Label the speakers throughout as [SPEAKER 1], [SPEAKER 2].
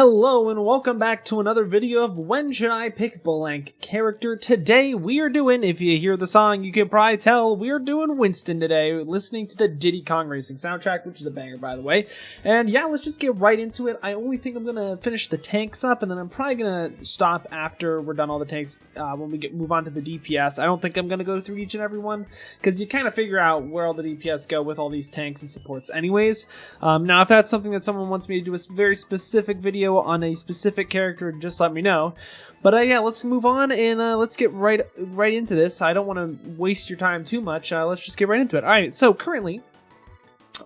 [SPEAKER 1] Hello and welcome back to another video of When Should I Pick Blank Character. Today we are doing, if you hear the song you can probably tell, we are doing Winston today, listening to the Diddy Kong Racing soundtrack, which is a banger by the way. And yeah, let's just get right into it. I only think I'm going to finish the tanks up and then I'm probably going to stop after we're done all the tanks when we move on to the DPS. I don't think I'm going to go through each and every one because you kind of figure out where all the DPS go with all these tanks and supports anyways. Now if that's something that someone wants me to do a very specific video on a specific character, just let me know. But yeah, let's move on and let's get right into this. I don't want to waste your time too much. Let's just get right into it. All right, so currently,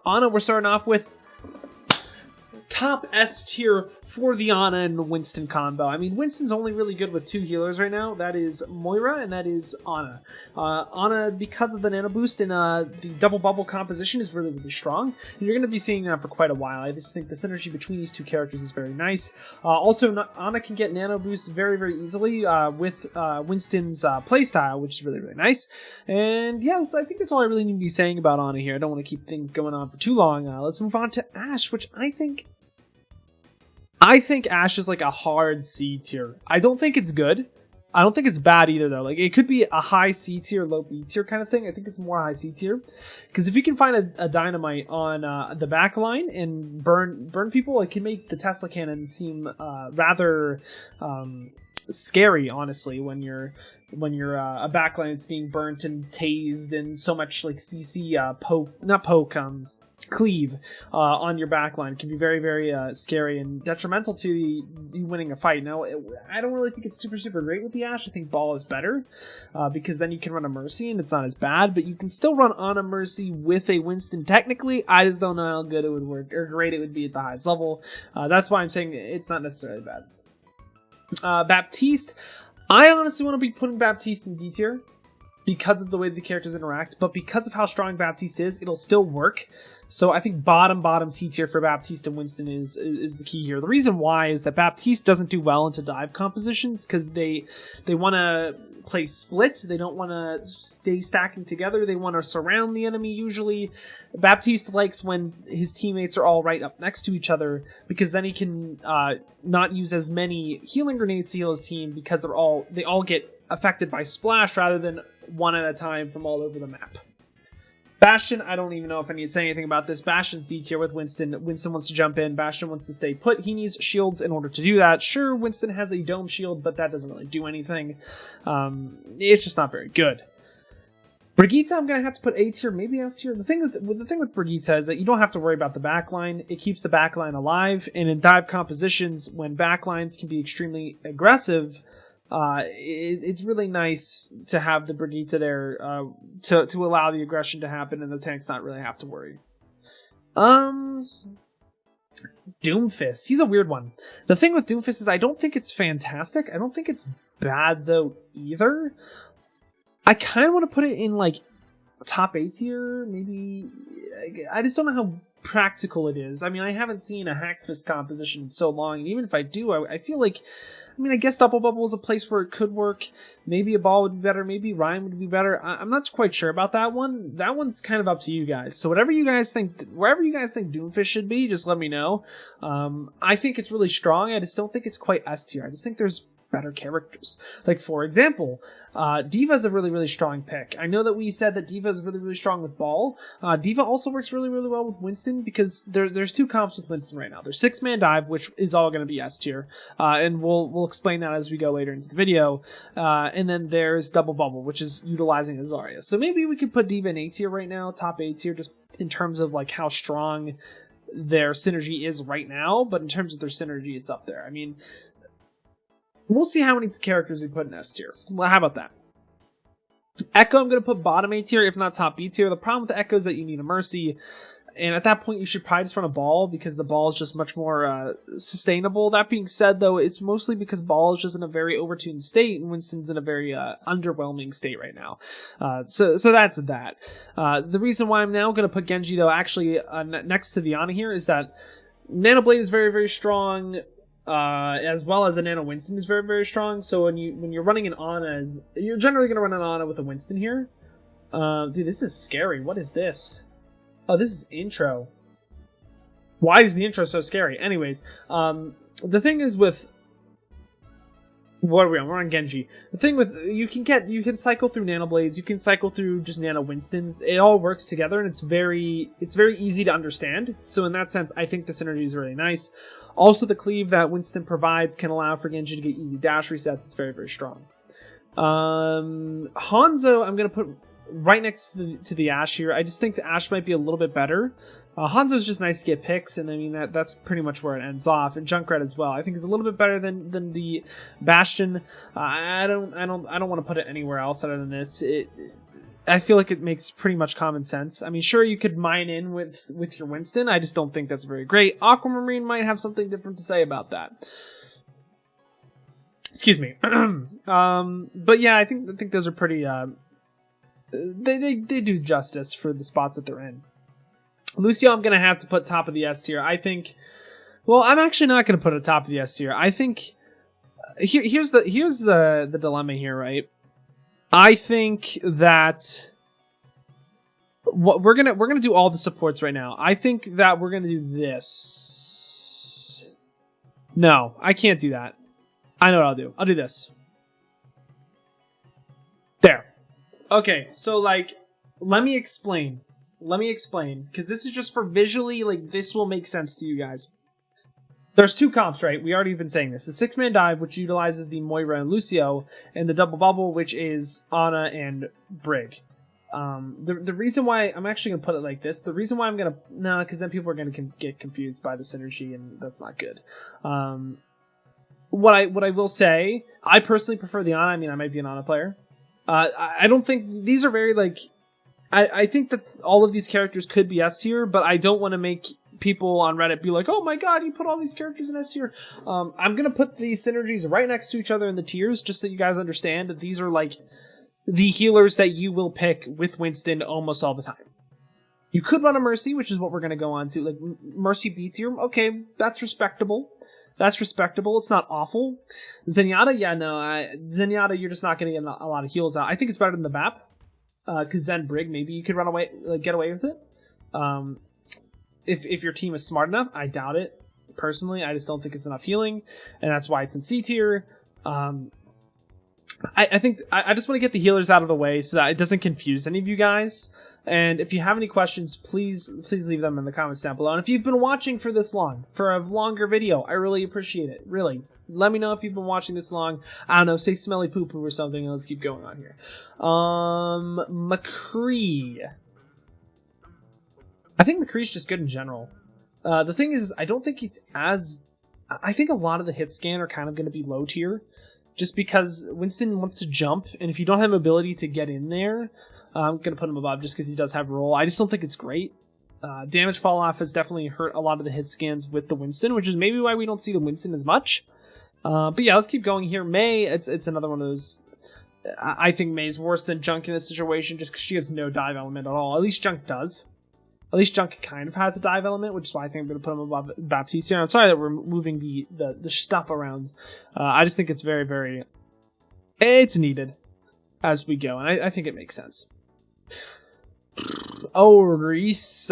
[SPEAKER 1] Ana, we're starting off with top S tier for the Ana and Winston combo. I mean, Winston's only really good with two healers right now. That is Moira and that is Ana. Ana, because of the nano boost and the double bubble composition, is really, really strong. And you're going to be seeing that for quite a while. I just think the synergy between these two characters is very nice. Also, Ana can get nano boost very, very easily with Winston's playstyle, which is really, really nice. And yeah, I think that's all I really need to be saying about Ana here. I don't want to keep things going on for too long. Let's move on to Ashe, which I think Ashe is like a hard C tier. I don't think it's good. I don't think it's bad either though. Like, it could be a high C tier, low B tier kind of thing. I think it's more high C tier. Because if you can find a dynamite on the back line and burn people, it can make the Tesla cannon seem rather scary, honestly, when you're a backline that's being burnt and tased and so much like CC cleave on your backline can be very, very scary and detrimental to you winning a fight. Now, I don't really think it's super great with the Ashe. I think Ball is better because then you can run a Mercy and it's not as bad, but you can still run on a Mercy with a Winston technically. I just don't know how good it would work or great it would be at the highest level. That's why I'm saying it's not necessarily bad. Baptiste, I honestly want to be putting Baptiste in D tier because of the way the characters interact, but because of how strong Baptiste is, it'll still work. So I think bottom C tier for Baptiste and Winston is the key here. The reason why is that Baptiste doesn't do well into dive compositions because they want to play split. They don't want to stay stacking together. They want to surround the enemy usually. Baptiste likes when his teammates are all right up next to each other because then he can not use as many healing grenades to heal his team because they all get affected by splash rather than one at a time from all over the map. Bastion, I don't even know if I need to say anything about this. Bastion's D tier with Winston. Winston wants to jump in. Bastion wants to stay put. He needs shields in order to do that. Sure, Winston has a dome shield, but that doesn't really do anything. It's just not very good. Brigitte, I'm going to have to put A tier, maybe S tier. The thing with Brigitte is that you don't have to worry about the backline. It keeps the backline alive, and in dive compositions, when backlines can be extremely aggressive, it's really nice to have the Brigitte there to allow the aggression to happen and the tanks not really have to worry. Doomfist. He's a weird one. The thing with Doomfist is I don't think it's fantastic. I don't think it's bad though either. I kind of want to put it in like top A tier, maybe. I just don't know how practical it is. I mean, I haven't seen a Hackfist composition in so long, and even if I do, I feel like, I guess Double Bubble is a place where it could work. Maybe a Ball would be better, maybe Rhyme would be better. I'm not quite sure about that one. That one's kind of up to you guys. So wherever you guys think Doomfist should be, just let me know. I think it's really strong. I just don't think it's quite S tier. I just think there's better characters. Like, for example, d.va is a really, really strong pick. I know that we said that d.va is really, really strong with Ball. d.va also works really, really well with Winston because there's two comps with Winston right now. There's 6-man dive, which is all going to be S tier, and we'll explain that as we go later into the video. And then there's double bubble, which is utilizing Azaria. So maybe we could put d.va in A tier right now, top A tier, just in terms of like how strong their synergy is right now. But in terms of their synergy, it's up there. I mean, we'll see how many characters we put in S tier. Well, how about that? Echo, I'm going to put bottom A tier, if not top B tier. The problem with the Echo is that you need a Mercy, and at that point you should probably just run a Ball because the Ball is just much more sustainable. That being said, though, it's mostly because Ball is just in a very overtuned state, and Winston's in a very underwhelming state right now. So that's that. The reason why I'm now going to put Genji, though, actually next to the Ana here is that Nano Blade is very, very strong. As well as the Nano Winston is very, very strong. So when you're running an Ana, you're generally going to run an Ana with a Winston here. Dude, this is scary. What is this? Oh, this is intro. Why is the intro so scary? Anyways, The thing is with what are we on? We're on Genji. The thing with you can cycle through Nano Blades, you can cycle through just Nano Winstons. It all works together, and it's very easy to understand. So in that sense, I think the synergy is really nice. Also, the cleave that Winston provides can allow for Genji to get easy dash resets. It's very strong. Hanzo, I'm gonna put right next to the Ashe here. I just think the Ashe might be a little bit better. Hanzo's just nice to get picks, and I mean that's pretty much where it ends off. And Junkrat as well, I think is a little bit better than the Bastion. I don't want to put it anywhere else other than this. I feel like it makes pretty much common sense. I mean, sure, you could mine in with your Winston. I just don't think that's very great. Aquamarine might have something different to say about that. Excuse me. But yeah, I think those are pretty. They do justice for the spots that they're in. Lucio, I'm going to have to put top of the S tier. I think... Well, I'm actually not going to put it top of the S tier. I think... Here's the dilemma here, right? I think that... We're gonna do all the supports right now. I think that we're going to do this. No, I can't do that. I know what I'll do. I'll do this. There. Okay, so, like, let me explain. Because this is just for visually, like, this will make sense to you guys. There's two comps, right? We already been saying this. The 6-man dive, which utilizes the Moira and Lucio, and the double bubble, which is Ana and Brig. The reason why, I'm actually going to put it like this, the reason why I'm going to, no, because then people are going to get confused by the synergy, and that's not good. What I will say, I personally prefer the Ana. I mean, I might be an Ana player. I don't think, these are very, like, I think that all of these characters could be S tier, but I don't want to make people on Reddit be like, oh my god, you put all these characters in S tier. I'm going to put these synergies right next to each other in the tiers, just so you guys understand that these are like the healers that you will pick with Winston almost all the time. You could run a Mercy, which is what we're going to go on to. Like, Mercy B tier, okay, that's respectable. That's respectable. It's not awful. Zenyatta, yeah, no. Zenyatta, you're just not going to get a lot of heals out. I think it's better than the BAP. Because Zen Brig, maybe you could run away, get away with it. If your team is smart enough, I doubt it. Personally, I just don't think it's enough healing, and that's why it's in C tier. I think I just want to get the healers out of the way so that it doesn't confuse any of you guys. And if you have any questions, please leave them in the comments down below. And if you've been watching for this long, for a longer video, I really appreciate it. Really. Let me know if you've been watching this long. I don't know, say smelly poo-poo or something, and let's keep going on here. McCree. I think McCree's just good in general. The thing is, I don't think it's as... I think a lot of the hit scan are kind of going to be low tier. Just because Winston wants to jump, and if you don't have ability to get in there, I'm going to put him above just because he does have roll. I just don't think it's great. Damage fall off has definitely hurt a lot of the hit scans with the Winston, which is maybe why we don't see the Winston as much. But yeah, let's keep going here. Mei, it's another one of those. I think Mei's worse than Junk in this situation just because she has no dive element at all. At least Junk does. At least Junk kind of has a dive element, which is why I think I'm going to put him above Baptiste here. I'm sorry that we're moving the stuff around. I just think it's very... It's needed as we go, and I think it makes sense. Orisa.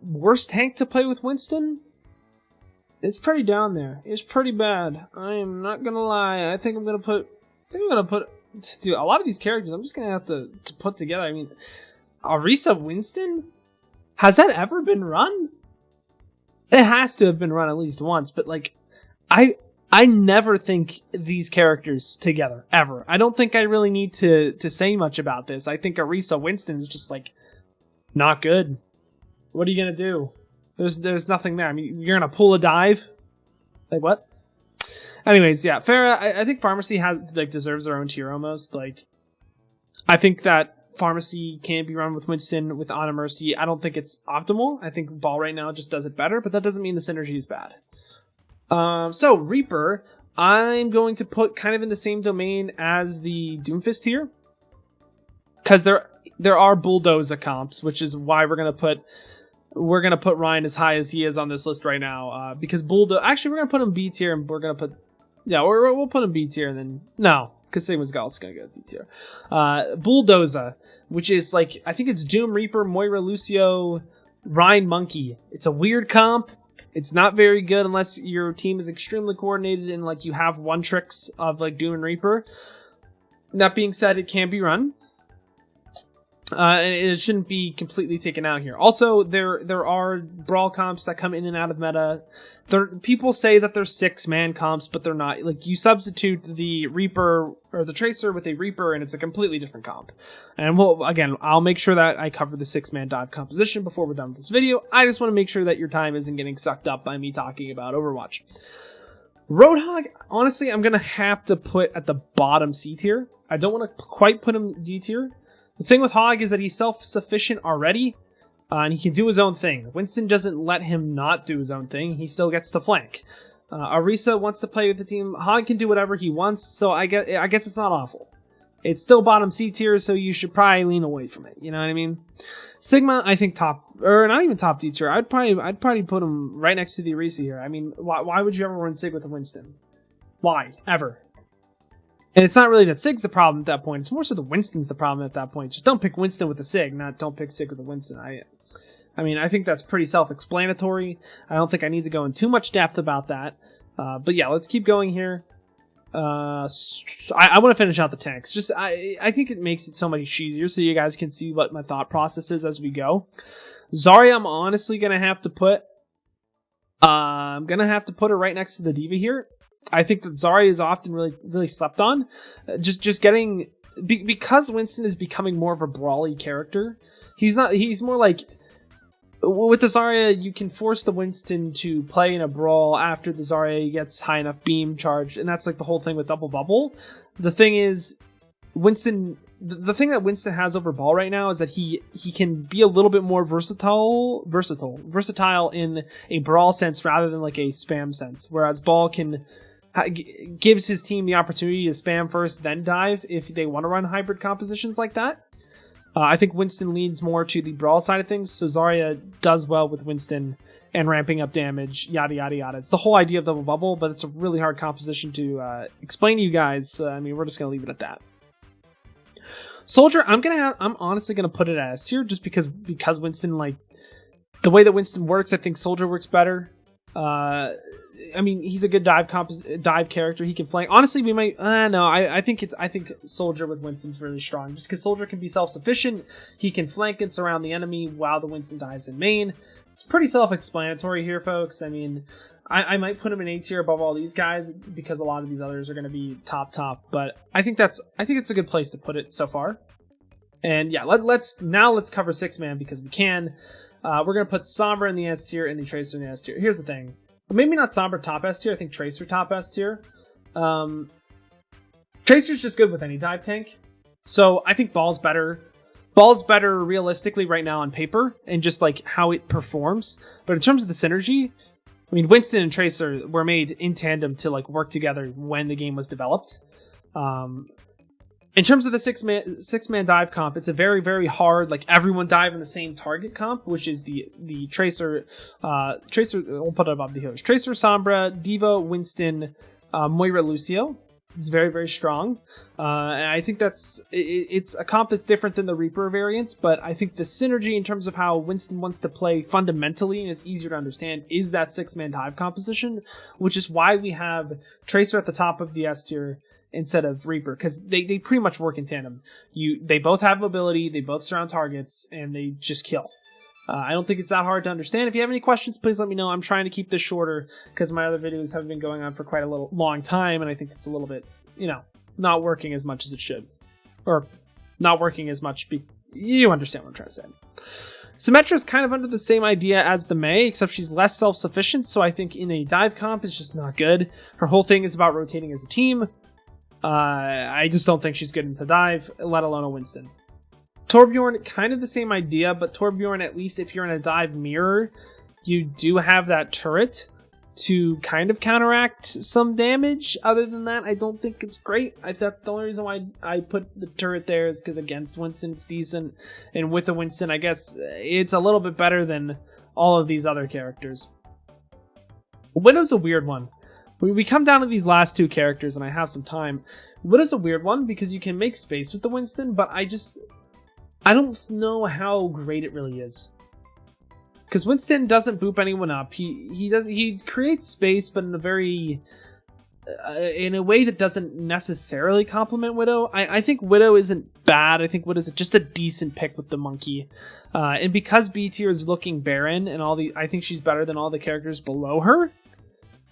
[SPEAKER 1] Worst tank to play with Winston? It's pretty down there. It's pretty bad. I am not gonna lie. I think I'm gonna put... Dude, a lot of these characters I'm just gonna have to put together. I mean, Orisa Winston? Has that ever been run? It has to have been run at least once, but like, I never think these characters together, ever. I don't think I really need to say much about this. I think Orisa Winston is just, like, not good. What are you gonna do? There's nothing there. I mean, you're gonna pull a dive? Like, what? Anyways, yeah, Pharah, I think Pharmacy deserves their own tier almost. Like, I think that Pharmacy can be run with Winston, with Ana Mercy. I don't think it's optimal. I think Ball right now just does it better, but that doesn't mean the synergy is bad. So, Reaper, I'm going to put kind of in the same domain as the Doomfist here. Because there are Bulldozer comps, which is why we're gonna put Ryan as high as he is on this list right now. Because actually we're gonna put him B tier, and we're gonna put, yeah, we'll put him B tier, and then no, because Sigma's also gonna go D tier. Bulldozer, which is like, I think it's Doom Reaper, Moira Lucio, Ryan Monkey. It's a weird comp. It's not very good unless your team is extremely coordinated and like you have one tricks of like Doom and Reaper. That being said, it can be run. And it shouldn't be completely taken out here. Also, there are brawl comps that come in and out of meta. People say that they're 6-man comps, but they're not. Like, you substitute the Reaper or the Tracer with a Reaper, and it's a completely different comp. And I'll make sure that I cover the 6-man dive composition before we're done with this video. I just want to make sure that your time isn't getting sucked up by me talking about Overwatch. Roadhog, honestly, I'm gonna have to put at the bottom C tier. I don't want to quite put him D tier. The thing with Hog is that he's self-sufficient already, and he can do his own thing. Winston doesn't let him not do his own thing. He still gets to flank. Orisa wants to play with the team. Hog can do whatever he wants, so I guess it's not awful. It's still bottom C tier, so you should probably lean away from it. You know what I mean? Sigma, I think top, or not even top D tier. I'd probably put him right next to the Orisa here. I mean, why would you ever run Sig with a Winston? Why? Ever? And it's not really that Sig's the problem at that point. It's more so the Winston's the problem at that point. Just don't pick Winston with a Sig, not don't pick Sig with a Winston. I mean, I think that's pretty self-explanatory. I don't think I need to go in too much depth about that. But yeah, let's keep going here. I want to finish out the tanks. Just I think it makes it so much easier so you guys can see what my thought process is as we go. Zarya, I'm honestly gonna have to put. I'm gonna have to put her right next to the D.va here. I think that Zarya is often really slept on. Just getting because Winston is becoming more of a brawly character. He's more like with the Zarya, you can force the Winston to play in a brawl after the Zarya gets high enough beam charge, and that's like the whole thing with double bubble. The thing is, Winston. The thing that Winston has over Ball right now is that he can be a little bit more versatile in a brawl sense rather than like a spam sense. Whereas Ball gives his team the opportunity to spam first, then dive if they want to run hybrid compositions like that. I think Winston leans more to the brawl side of things, so Zarya does well with Winston and ramping up damage, yada yada yada. It's the whole idea of double bubble, but it's a really hard composition to explain to you guys. I mean, we're just gonna leave it at that. Soldier, I'm honestly gonna put it as tier just because Winston, like the way that Winston works, I think Soldier works better. I mean, he's a good dive character. He can flank. Honestly, we might. No, I think Soldier with Winston's really strong, just because Soldier can be self-sufficient. He can flank and surround the enemy while the Winston dives in main. It's pretty self-explanatory here, folks. I mean, I might put him in A tier above all these guys because a lot of these others are going to be top, but I think it's a good place to put it so far. And yeah, let's cover 6-man because we can. We're going to put Sombra in the S tier and the Tracer in the S tier. Here's the thing. Maybe not Sombra top S tier. I think Tracer top S tier. Tracer's just good with any dive tank. So I think Ball's better. Ball's better realistically right now on paper and just like how it performs. But in terms of the synergy, I mean, Winston and Tracer were made in tandem to like work together when the game was developed. In terms of the six-man dive comp, it's a very, very hard, like everyone dive in the same target comp, which is the Tracer, we'll put it above the healers. Tracer, Sombra, d.va, Winston, Moira, Lucio. It's very, very strong. And I think it's a comp that's different than the Reaper variants, but I think the synergy in terms of how Winston wants to play fundamentally, and it's easier to understand, is that 6-man dive composition, which is why we have Tracer at the top of the S tier instead of Reaper, because they pretty much work in tandem. They both have mobility, they both surround targets, and they just kill. I don't think it's that hard to understand. If you have any questions, please let me know. I'm trying to keep this shorter because my other videos have been going on for quite a long time, and I think it's a little bit, not working as much as it should. Or not working as much. You understand what I'm trying to say. Symmetra is kind of under the same idea as the Mei, except she's less self-sufficient, so I think in a dive comp, it's just not good. Her whole thing is about rotating as a team. I just don't think she's good into dive, let alone a Winston. Torbjorn, kind of the same idea, but Torbjorn, at least if you're in a dive mirror, you do have that turret to kind of counteract some damage. Other than that, I don't think it's great. That's the only reason why I put the turret there is because against Winston it's decent, and with a Winston, I guess it's a little bit better than all of these other characters. Widow's a weird one. We come down to these last two characters, and I have some time. Widow's a weird one because you can make space with the Winston, but I don't know how great it really is. because Winston doesn't boop anyone up. He creates space, but in a very in a way that doesn't necessarily complement Widow. I think Widow isn't bad. I think Widow's just a decent pick with the monkey. And because B tier is looking barren and I think she's better than all the characters below her.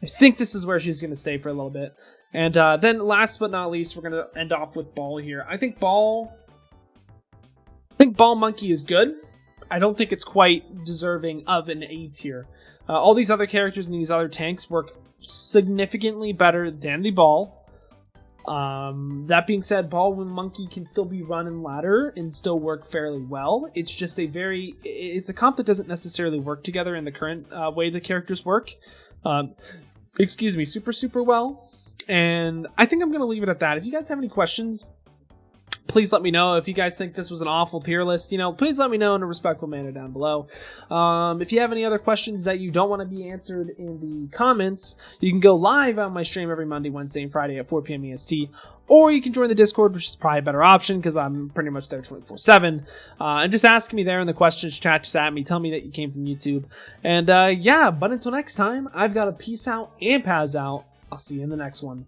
[SPEAKER 1] I think this is where she's going to stay for a little bit. And then last but not least, we're going to end off with Ball here. I think Ball Monkey is good. I don't think it's quite deserving of an A tier. All these other characters and these other tanks work significantly better than the Ball. That being said, Ball Monkey can still be run and ladder and still work fairly well. It's just it's a comp that doesn't necessarily work together in the current way the characters work. Super well. And I think I'm going to leave it at that. If you guys have any questions, please let me know. If you guys think this was an awful tier list, please let me know in a respectful manner down below. If you have any other questions that you don't want to be answered in the comments, you can go live on my stream every Monday, Wednesday, and Friday at 4 p.m. EST. Or you can join the Discord, which is probably a better option because I'm pretty much there 24/7. And just ask me there in the questions chat, just at me. Tell me that you came from YouTube. And yeah, but until next time, I've got a peace out and paz out. I'll see you in the next one.